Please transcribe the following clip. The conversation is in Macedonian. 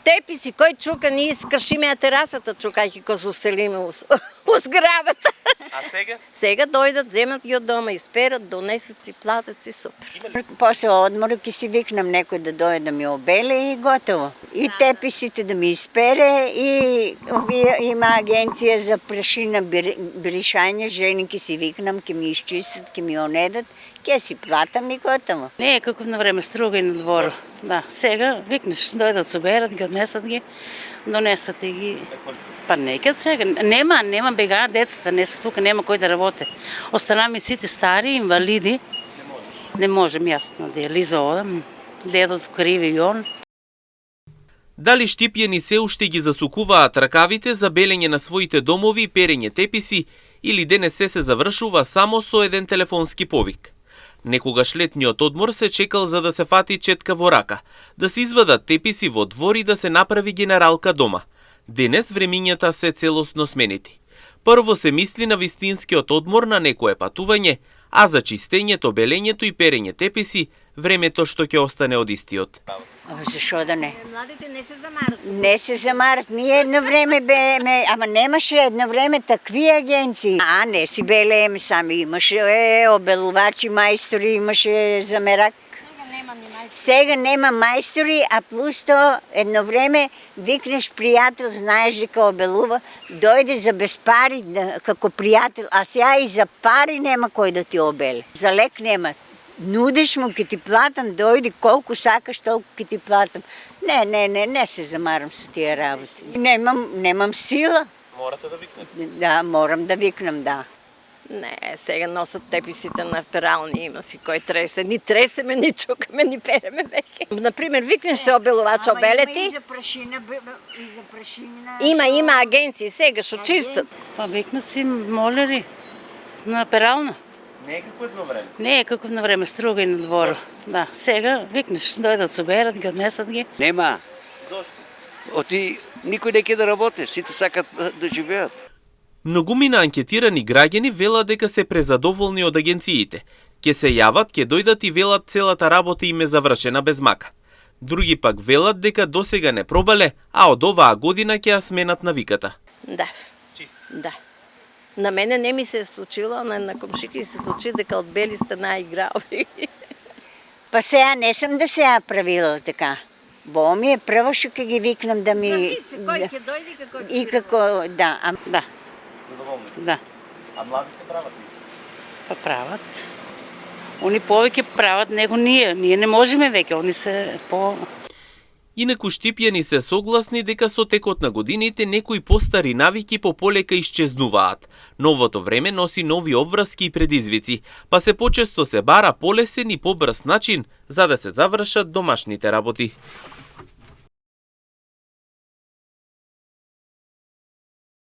теписи, кој чука, ние скршиме ја терасата, чукајќи ко се уселиме у зградата. А сега? Сега дојдат, земат ги од дома, изперат, донесат си, платат си, супер. После одмора ќе си викнам некој да дојде да ми обеле и готово. И теписите да ми изпере и има агенција за прашина бришање, жени ќе си викнам, ќе ми изчистат, ќе ми онедат, ќе си платам и готово. Не е како на време струга и на двор. Да, сега викнеш, дојдат соберат ги, однесат ги, донесат и ги. Па некад сега. Нема бега децата, не се тука, нема кој да работи. Останаме сите стари, инвалиди. Не можем, јас на диализа одам, дедот криви и он. Дали штипјани се уште ги засукуваат ракавите за белење на своите домови и перење теписи, или денес се завршува само со еден телефонски повик? Некогаш летниот одмор се чекал за да се фати четка во рака, да се извадат теписи во двор и да се направи генералка дома. Денес времињата се целосно сменети. Прво се мисли на вистинскиот одмор на некое патување, а за чистењето, белењето и перење теписи, времето што ќе остане од истиот. Зашо да не? Младите не се замарат. Не се замарат. Ние едно време бееме, ама немаше едно време такви агенции. А не си белееме сами. Имаше обелувачи, мајстори, имаше замерак. Сега нема мајстори, а плюс то едно време викнеш пријател, знаеш дека обелува, дојде за без пари како пријател, а сега и за пари нема кој да ти обеле. За лек нема. Нудиш му, ке ти платам, дојди колку сакаш, толку ке ти платам. Не се замарам со тие работи. Немам сила. Морате да викнете? Да, морам да викнам, да. Не, сега носат теписите на перални, има си кој тресе. Ни тресеме, ни чукаме, ни переме веќе. Например, викнеш се обелувач, обелети. Има и за прашина, Има агенции сега што чистат. Па викнат си молери на перална. Не е како едно време. Не е како на време струга и на двор. Да, сега викнеш, дојдат соберат ги, однесат ги. Нема. Зошто? Никој не ќе да работи, сите сакат да живеат. Многумина анкетирани граѓани велат дека се презадоволни од агенциите. Ке се јават, ке дојдат и велат целата работа им е завршена без мака. Други пак велат дека досега не пробале, а од оваа година ќе ја сменат навиката. Да. Да. На мене не ми се е случило, на комшики се случи дека од бели стана играови. Па сега не сум да се ја правила така. Бо ми е прво што ќе ги викнам да ми... Кој ќе дојде како... И како, да. Да. Задоволни сте? Да. А младите прават ли се? Па прават. Они повеќе прават него ние. Ние не можеме веќе, они се по... Инаку штипјани се согласни дека со текот на годините некои постари навики пополека исчезнуваат. Новото време носи нови обврски и предизвици, па се почесто се бара полесен и побрз начин за да се завршат домашните работи.